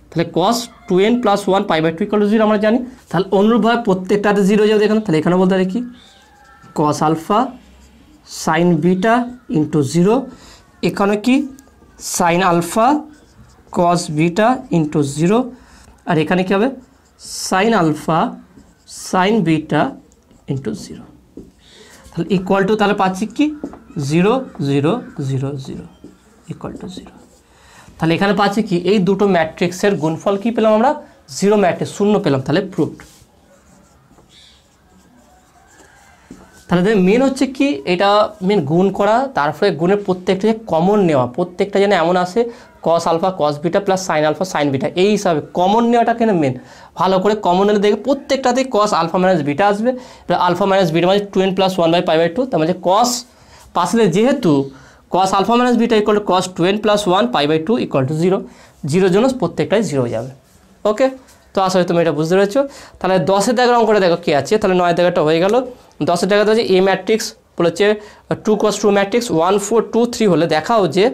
তাহলে cos 2n plus 1 pi by 2 equal to 0 আমরা জানি। তাহলে অনুরূপভাবে প্রত্যেকটাতে 0 হয়ে যাবে এখানে, তাহলে এখানে বলতে পারি কি cos alpha sine beta into 0, এখানে কি sine alpha cos beta into 0, আর এখানে কী হবে sine alpha sine beta into 0। তাহলে ইকুয়াল টু, তাহলে পাচ্ছি কি 0 0 0 0 ইকুয়াল টু 0। তাহলে এখানে পাচ্ছি কি এই দুটো ম্যাট্রিক্সের গুণফল কি পেলাম আমরা, 0 ম্যাট্রিক্স, 0 পেলাম, তাহলে প্রুভড। তাহলে মেন হচ্ছে কি এটা মেন গুণ করা, তারপরে গুণের প্রত্যেকটা যে কমন নেওয়া, প্রত্যেকটা যেন এমন আসে cos alpha cos beta plus sine alpha sine beta, এই হিসাবে কমন নেওয়াটা কেন মেন, ভালো করে কমন নিলে দেখে প্রত্যেকটাতেই কস আলফা মাইনাস বিটা আসবে। আলফা মাইনাস বিটা মানে 2n plus 1 by pi by 2, তার মানে কস পাশে যেহেতু cos alpha minus beta equal to cos 2n plus 1 pi by 2 equal to 0, 0 জন্য প্রত্যেকটাই 0 হয়ে যাবে, ওকে। তো আসলে তুমি এটা বুঝতে পেরেছো। তাহলে 10-এর দাগের অঙ্কটা দেখো কী আছে, তাহলে 9 দাগেরটা হয়ে গেল। 10-এর দাগের হচ্ছে এ ম্যাট্রিক্স বলেছে 2 cos 2 ম্যাট্রিক্স 1 4 2 3 হলে দেখাও যে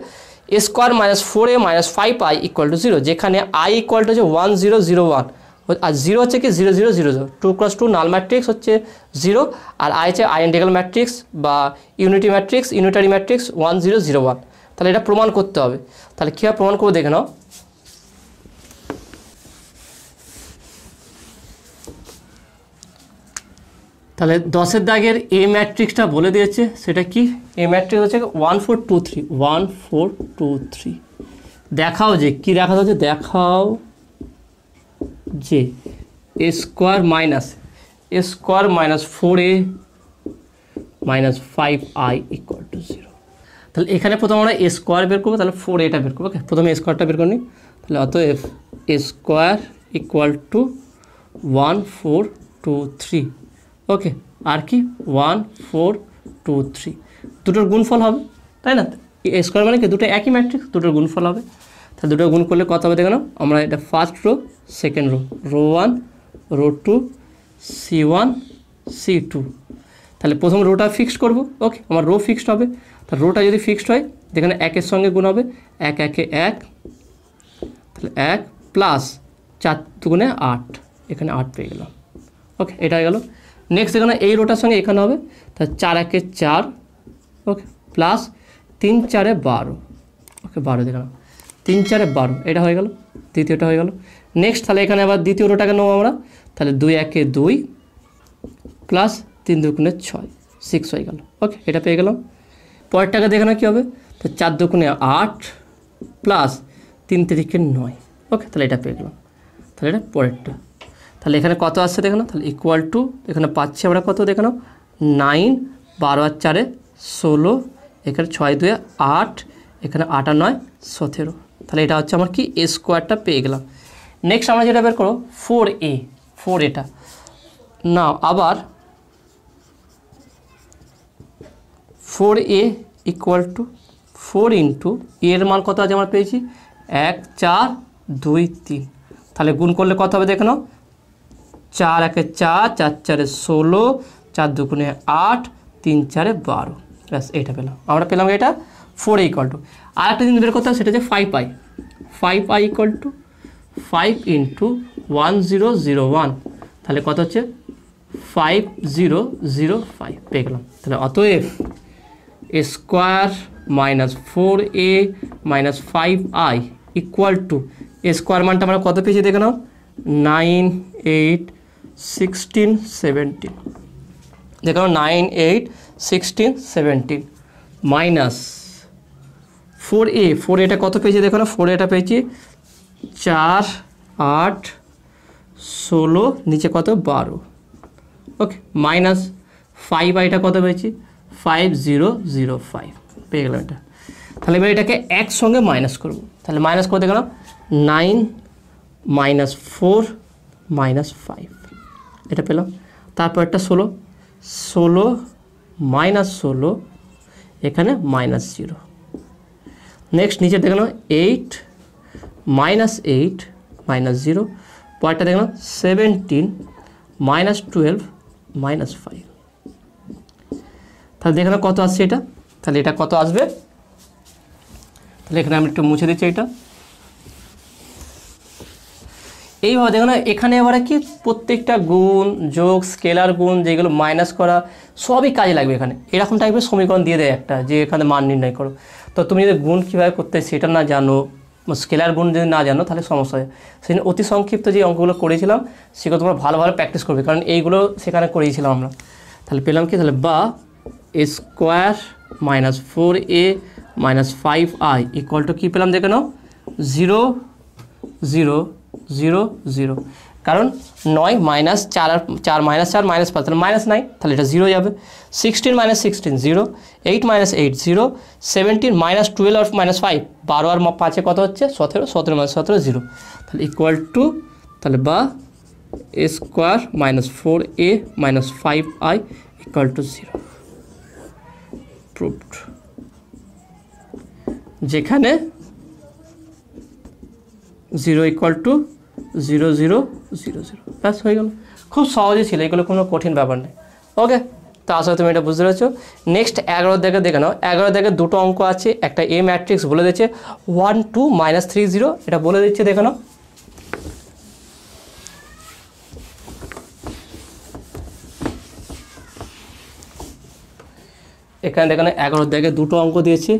A square minus 4a minus 5i equal to 0, যেখানে i ইকুয়াল টু হচ্ছে 1 0 0 1, আর 0 হচ্ছে কি 0 0 0 0। 2 ক্রস 2 নাল ম্যাট্রিক্স হচ্ছে 0, আর i হচ্ছে আইডেন্টিক্যাল ম্যাট্রিক্স বা ইউনিটারি ম্যাট্রিক্স 1 0 0 1। তাহলে এটা প্রমাণ করতে হবে, তাহলে কীভাবে প্রমাণ করবো দেখে নাও। তাহলে 10-এর দাগের এ ম্যাট্রিক্সটা বলে দিয়েছে, সেটা কি এ ম্যাট্রিক্স হচ্ছে 1 4 2 3 1 4 2 3। দেখাও যে কী দেখাতে হচ্ছে, দেখাও যে A square minus 4a minus 5i equal to 0। তাহলে এখানে প্রথমে আমরা এ স্কোয়ার বের করবো, তাহলে 4a বের করবো, ওকে। প্রথমে এ স্কোয়ারটা বের করে নিই, তাহলে অতএব এ স্কোয়ার ইকুয়াল টু 1 4 2 3, ওকে। আর কি 1 4 2 3 দুটোর গুণফল হবে, তাই না? এ স্কোয়ার মানে কি দুটো একই ম্যাট্রিক্স, দুটোর গুণফল হবে। তাহলে দুটো গুণ করলে কত হবে দেখে নাও, আমরা এটা first row second row 1 row 2 C1 C2। তাহলে প্রথম রোটা ফিক্সড করব, ওকে, আমার রো ফিক্সড হবে। তাহলে রোটা যদি ফিক্সড হয় যেখানে 1-এর সঙ্গে গুণ হবে 1 1 1, তাহলে 1 প্লাস 4 2 8, এখানে 8 পেয়ে গেলাম, ওকে, এটা হয়ে গেল। নেক্সট এখানে এই রোটার সঙ্গে এখানে হবে, তাহলে 4 1 4, ওকে, প্লাস 3 4 12, ওকে, 12 দেখে নাও, 3 4 12, এটা হয়ে গেল, দ্বিতীয়টা হয়ে গেল। নেক্সট তাহলে এখানে আবার দ্বিতীয় রোটাকে নেবো আমরা, তাহলে 2 1 2 প্লাস 3 2 6 6 হয়ে গেল, ওকে, এটা পেয়ে গেলাম। পরেরটাকে দেখে নাও কী হবে, তো 4 2 8 প্লাস 3 3 9, ওকে, তাহলে এটা পেয়ে গেলাম। তাহলে এটা পরেরটা, তাহলে এখানে কত আসছে দেখে নাও, তাহলে ইকুয়াল টু এখানে পাচ্ছি আমরা কত দেখে নাও 9 12 আর 4 16, এখানে 6 2 8, এখানে 8 আর 9 17। তাহলে এটা হচ্ছে আমার কি এ স্কোয়ারটা পেয়ে গেলাম। নেক্সট আমরা যেটা বের করো 4a, 4 এটা নাও আবার 4a ইকুয়াল টু 4 ইন্টু এর মান কত আছে আমরা পেয়েছি 1 4 2 3। তাহলে গুণ করলে কত হবে দেখে নাও 4 1 4 4 4 16, 4 2 8, 3 4 12, ব্যাস এইটা পেলাম আমরা, পেলাম এটা 4 ইকুয়াল টু। আর একটা জিনিস বের করতে হবে, সেটা হচ্ছে 5i ইকুয়াল টু 5 ইন্টু 1 0 0 1, তাহলে কত হচ্ছে 5005 পেয়ে গেলাম। তাহলে অতএব A square minus 4a minus 5i equal to A square মানটা আমরা কত পেয়েছি দেখে নাও, 9 8 16 17 দেখো 9 8 16 17 মাইনাস 4a কত পেয়েছি দেখো না, 4a পেয়েছি 4 8 16 নিচে কত 12, ওকে, মাইনাস 5iটা কত পেয়েছি 5005 পেয়ে গেলাম এটা। তাহলে এবার এটাকে একসঙ্গে মাইনাস করব, তাহলে মাইনাস করতে গেলাম 9 মাইনাস 4 মাইনাস 5 এটা পেলাম। তারপর একটা 16 মাইনাস 16 এখানে মাইনাস 0, নেক্সট নিচে দেখলাম 8 মাইনাস 8 মাইনাস 0, পরেরটা দেখলাম 17 মাইনাস 12 মাইনাস 5। তাহলে দেখলাম কত আসছে এটা, তাহলে এটা কত আসবে, তাহলে এখানে আমি একটু মুছে দিচ্ছি এটা। এইভাবে দেখো না, এখানে এবারে কি প্রত্যেকটা গুণ যোগ স্কেলার গুণ যেগুলো মাইনাস করা সবই কাজে লাগবে। এখানে এরকম টাইপের সমীকরণ দিয়ে দেয় একটা, যে এখানে মান নির্ণয় করো। তো তুমি যদি গুণ কীভাবে করতে সেটা না জানো, স্কেলার গুণ যদি না জানো তাহলে সমস্যা হয়। সেদিন অতি সংক্ষিপ্ত যে অঙ্কগুলো করেছিলাম সেগুলো তোমরা ভালোভাবে প্র্যাকটিস করবে, কারণ এইগুলো সেখানে করিয়েছিলাম আমরা। তাহলে পেলাম কি, তাহলে বা A square minus 4a minus 5i equal to কী পেলাম দেখে নাও, 0 0 0 0, কারণ 9 মাইনাস 4 মাইনাস 4 মাইনাস 5 তাহলে মাইনাস 9, তাহলে এটা 0 যাবে। 16 মাইনাস 16 0, 8 মাইনাস 8 0, 17 মাইনাস 12 আর মাইনাস 5 12 আর 5 কত হচ্ছে 17, 17 মাইনাস 17 0, তাহলে ইকুয়াল টু, তাহলে বা A square minus 4a minus 5i equal to 0 proved, যেখানে 0 ইকুয়াল টু 0 0 0 0 ব্যাস হয়ে গেল। খুব সহজে ছিল, এগুলো কোনো কঠিন ব্যাপার নেই। ওকে, তো আসলে তুমি এটা বুঝতে পেরেছো। নেক্সট 11 দেখে দেখে নাও, 11 দেখে দুটো অঙ্ক আছে, একটা এ ম্যাট্রিক্স বলে দিচ্ছে 1 2 মাইনাস 3 0, এটা বলে দিচ্ছে দেখে নাও। এখানে দেখে নাও 11 দেখে দুটো অঙ্ক দিয়েছে,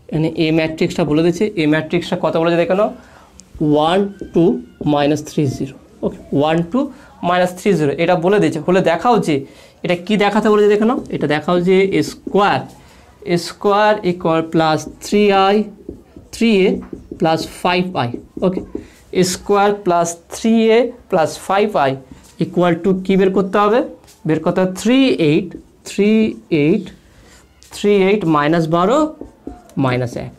এখানে এ ম্যাট্রিক্সটা বলে দিচ্ছে। এ ম্যাট্রিক্সটা কত বলেছে দেখে নাও, 1 2 মাইনাস 3 0, ওকে, 1 2 মাইনাস 3 0 এটা বলে দিয়েছে। হলে দেখাও যে এটা কি দেখাতে বলেছে দেখে নাও, এটা দেখাও যে square equal plus 3a plus 5i, okay, square plus 3a plus 5i equal to কী বের করতে হবে, বের করতে হবে 38 মাইনাস 12 মাইনাস 1।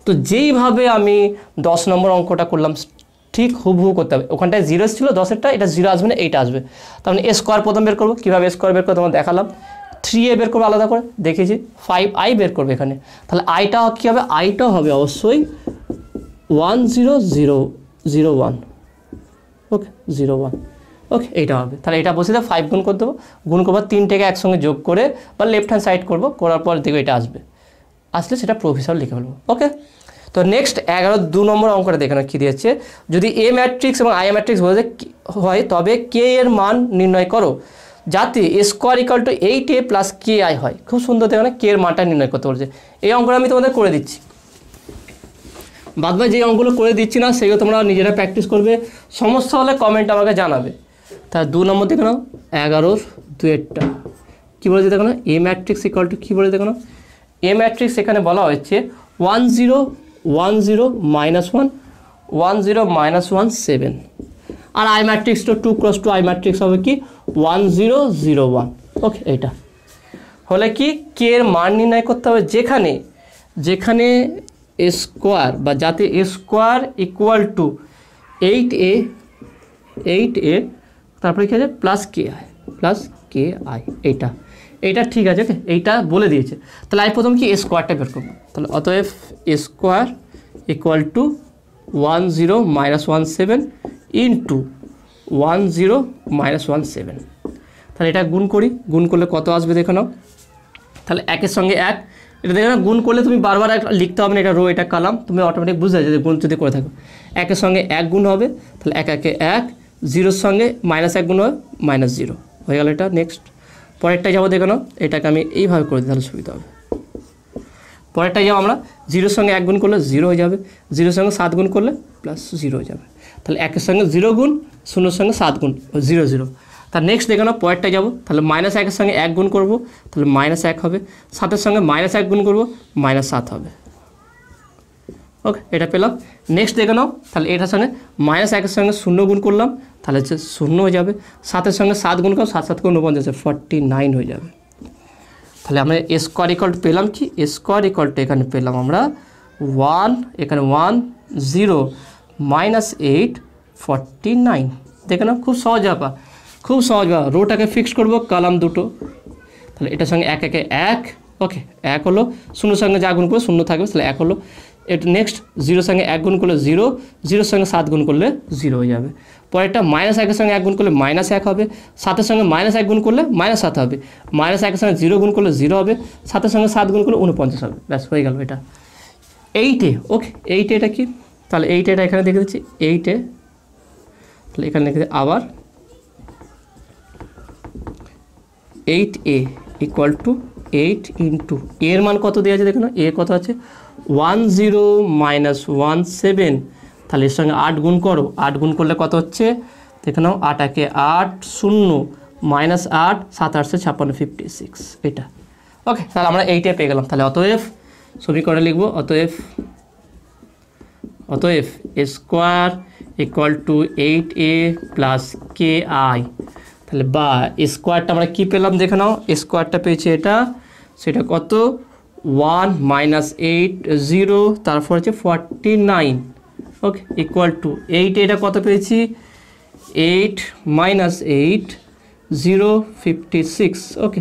তো যেইভাবে আমি 10 নম্বর অঙ্কটা করলাম ঠিক হুবহু করতে হবে। ওখানটায় 0 ছিল 10এরটা, এটা 0 আসবে না, এইটা আসবে। তার মানে স্কোয়ার প্রথম বের করবো, কীভাবে স্কোয়ার বের করবো তোমার দেখালাম। 3a বের করবো আলাদা করে দেখেছি, 5i বের করবে এখানে। তাহলে আইটা কী হবে, আইটাও হবে অবশ্যই 1 0 0 0 1, ওকে 0 1, ওকে, এইটা হবে। তাহলে এটা বসে 5 গুণ করে দেবো, গুণ করবো 3টেকে একসঙ্গে যোগ করে বা লেফট হ্যান্ড সাইড করবো, করার পর দেখবো এটা আসবে, আসলে সেটা প্রফেসর লিখে ফেলবো। ওকে, তো নেক্সট 2 নম্বর অঙ্কটা দেখে নাও কী দিয়েছে। যদি এ ম্যাট্রিক্স এবং আই ম্যাট্রিক্স বলে হয় তবে কে এর মান নির্ণয় করো যাতে square equal to 8a plus K I হয়। খুব সুন্দর দেখো না, কে এর মানটা নির্ণয় করতে বলছে। এই অঙ্কটা আমি তোমাদের করে দিচ্ছি, বাদবাকি যে অঙ্কগুলো করে দিচ্ছি না সেগুলো তোমরা নিজেরা প্র্যাকটিস করবে, সমস্যা হলে কমেন্ট আমাকে জানাবে। তাহলে 2 নম্বর দেখে নাও, 11 2টা কী বলেছে দেখো না, এ ম্যাট্রিক্স ইকুয়াল টু কী বলে দেখো না, এ ম্যাট্রিক্স এখানে বলা হয়েছে 1 0 1 0 মাইনাস 1 1 0 মাইনাস 1 7, আর আই ম্যাট্রিক্সটা 2 × 2 আই ম্যাট্রিক্স হবে কি 1 0 0 1, ওকে। এইটা হলে কি কে এর মান নির্ণয় করতে হবে যেখানে স্কোয়ার বা যাতে স্কোয়ার ইকুয়াল টু 8a তারপরে কী আছে প্লাস কে আই, এইটা ঠিক আছে, ওকে, এইটা বলে দিয়েছে। তাহলে আমি প্রথম কি স্কোয়ারটা বের করবো, তাহলে অতএব square equal two 1 0 minus 1 7 into 1 0 minus 1 7, তাহলে এটা গুণ করি, গুণ করলে কত আসবে দেখে নাও। তাহলে একের সঙ্গে 1, এটা দেখে না গুণ করলে তুমি বারবার লিখতে হবে না, এটা রো এটা কালাম, তুমি অটোমেটিক বুঝতে যাবে গুণ যদি করে থাকো। 1 এর সঙ্গে 1 গুণ হবে, তাহলে 1 1 1, 0 সঙ্গে -1 গুণ হবে -0, হয়ে গেল এটা। নেক্সট পরেরটায় যাবো, দেখে নাও এটাকে আমি এইভাবে করে দিই তাহলে সুবিধা হবে। পরেরটায় যাবো আমরা, 0 সঙ্গে 1 গুণ করলে 0 হয়ে যাবে, 0 সঙ্গে 7 গুণ করলে প্লাস 0 হয়ে যাবে। তাহলে 1 সঙ্গে 0 গুণ, 0 সঙ্গে 7 গুণ, 0 0। তার নেক্সট দেখে নাও পরেরটায় যাবো, তাহলে -1 সঙ্গে 1 গুণ করবো, তাহলে -1 হবে, 7 সঙ্গে -1 গুণ করবো, -7 হবে। ওকে, এটা পেলাম। নেক্সট দেখে নাও, তাহলে এটার সঙ্গে -1 সঙ্গে 0 গুণ করলাম, তাহলে হচ্ছে 0 হয়ে যাবে, 7 সঙ্গে 7 গুণ করো, 7 7 করে 49, 49 হয়ে যাবে। তাহলে আমরা এ স্কোয়ার ইকুয়াল টু পেলাম কি, এ স্কোয়ার ইকুয়াল টু এখানে পেলাম আমরা 1, এখানে 1 0 -8 49। দেখে নাও খুব সহজ ব্যাপার, খুব সহজ ব্যাপার। রোটাকে ফিক্স করবো, কলাম দুটো, তাহলে এটার সঙ্গে 1 1 1, ওকে 1 হলো, 0 সঙ্গে যা গুণ করবো 0 থাকবে, তাহলে 1 হলো। এটা নেক্সট 0 সঙ্গে 1 গুণ করলে 0, 0 সঙ্গে 7 গুণ করলে 0 হয়ে যাবে। পরেরটা -1 সঙ্গে 1 গুণ করলে -1 হবে, 7 সঙ্গে -1 গুণ করলে -7 হবে, -1 সঙ্গে 0 গুণ করলে 0 হবে, 7 সঙ্গে 7 গুণ করলে 49 হবে। ব্যাস হয়ে গেল এটা 8এ। ওকে 8এ এটা কি, তাহলে 8 এটা এখানে দেখে দিচ্ছি 8এ, তাহলে এখানে লিখে আবার 8a ইকুয়াল টু 8 ইন্টু এর মান কত দেওয়া আছে দেখুন, এ কত আছে 10 -17, তাহলে এর সঙ্গে 8 গুণ করো, 8 গুণ করলে কত হচ্ছে দেখে নাও, 8 1 8 0 -8 7 8 56 56 এটা। ওকে, তাহলে আমরা 8এ পেয়ে গেলাম। তাহলে অতএব সমীকরণে লিখবো, অতএব A square equal to 8a plus ki। তাহলে বা স্কোয়ারটা আমরা কী পেলাম দেখে নাও, স্কোয়ারটা পেয়েছি এটা, সেটা কত 1 -8 0, তারপর হচ্ছে 49। ওকে ইকুয়াল টু 8 এটা কত পেয়েছি 8 -8 0 56। ওকে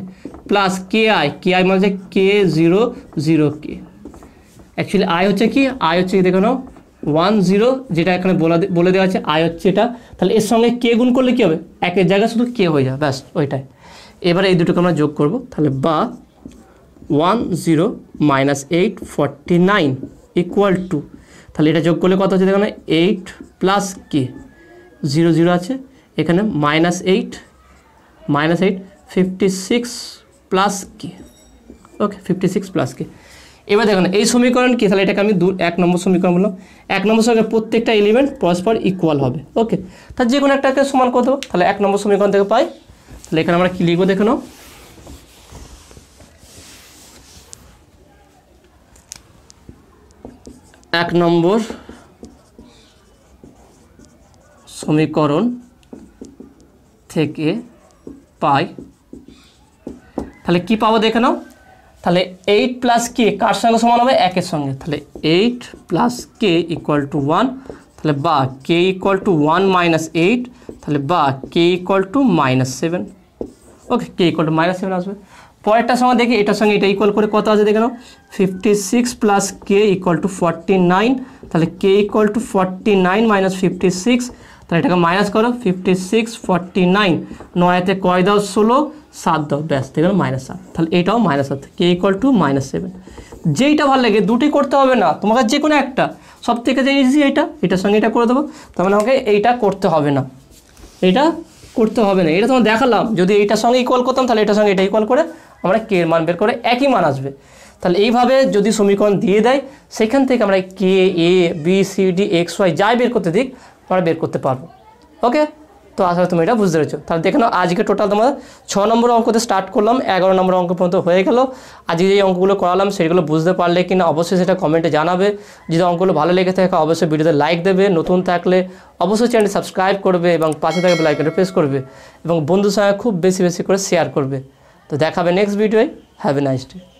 প্লাস ki মানে হচ্ছে k0 0k। অ্যাকচুয়ালি আই হচ্ছে কি, আই হচ্ছে দেখে নাও 1 0, যেটা এখানে বলে দেওয়া আছে আই হচ্ছে এটা। তাহলে এর সঙ্গে কে গুণ করলে কী হবে, একের জায়গায় শুধু কে হয়ে যাবে, ব্যাস ওইটাই। এবারে এই দুটোকে আমরা যোগ করব, তাহলে বা 1 0 -8 49 ইকুয়াল টু, তাহলে এটা যোগ করলে কত হচ্ছে দেখুন 8 প্লাস কে 0 0 আছে, এখানে -8 56 প্লাস কে। ওকে 56 প্লাস কে। এবার দেখুন এই সমীকরণ কি, তাহলে এটাকে আমি 1 নম্বর সমীকরণ বললাম। 1 নম্বর সঙ্গে প্রত্যেকটা এলিমেন্ট পরস্পর ইকুয়াল হবে। ওকে, তার যে কোনো একটাকে সমান করে দেবো, তাহলে 1 নম্বর সমীকরণ থেকে পাই। তাহলে এখানে আমরা কী লিখবো দেখে নাও, এক নম্বর সমীকরণ থেকে পাই, তাহলে কি পাবো দেখে নাও, তাহলে 8 প্লাস কে কার সঙ্গে সমান হবে, 1 সঙ্গে, তাহলে 8 প্লাস কে ইকুয়াল টু 1, তাহলে বা কে ইকুয়াল টু 1 -8, তাহলে বা K equal to -7। Okay K equal to -7 আসবে। পরেরটার সঙ্গে দেখি এটার সঙ্গে এটা ইকুয়াল করে কত আছে দেখে নাও, 56 প্লাস কে ইকুয়াল টু 49, তাহলে কে ইকুয়াল টু 49 -56, তাহলে এটাকে মাইনাস করো, 56 49 9 তে কয় দাও 16 7 দাও, ব্যাস দেখে নাও -7। তাহলে এটাও -7, কে ইকুয়াল টু -7। যেইটা ভালো লাগে দুটোই করতে হবে না, তোমাকে যে কোনো একটা, সব থেকে যে ইজি এটার সঙ্গে এটা করে দেবো, তার মানে আমাকে এইটা করতে হবে না, এটা করতে হবে না, এটা তোমার দেখালাম। যদি এইটার সঙ্গে ইকুয়াল করতাম তাহলে এটার সঙ্গে এটা ইকুয়াল করে আমরা কে এর মান বের করে একই মান আসবে। তাহলে এইভাবে যদি সমীকরণ দিয়ে দেয় সেখান থেকে আমরা K A B C D X Y যাই বের করতে দিক আমরা বের করতে পারবো। ওকে, তো আসলে তুমি এটা বুঝতে পেরেছো। তাহলে দেখে নাও আজকে টোটাল তোমার 6 নম্বর অঙ্কতে স্টার্ট করলাম, 11 নম্বর অঙ্ক পর্যন্ত হয়ে গেল। আজকে যে অঙ্কগুলো করালাম সেগুলো বুঝতে পারলে কিনা অবশ্যই সেটা কমেন্টে জানাবে। যদি অঙ্কগুলো ভালো লেগে থাকে অবশ্যই ভিডিওতে লাইক দেবে, নতুন থাকলে অবশ্যই চ্যানেলটি সাবস্ক্রাইব করবে এবং পাশে থাকা বেল আইকনটা প্রেস করবে এবং বন্ধুর সঙ্গে খুব বেশি বেশি করে শেয়ার করবে। তো দেখাবে নেক্সট ভিডিওয়। Have a nice day.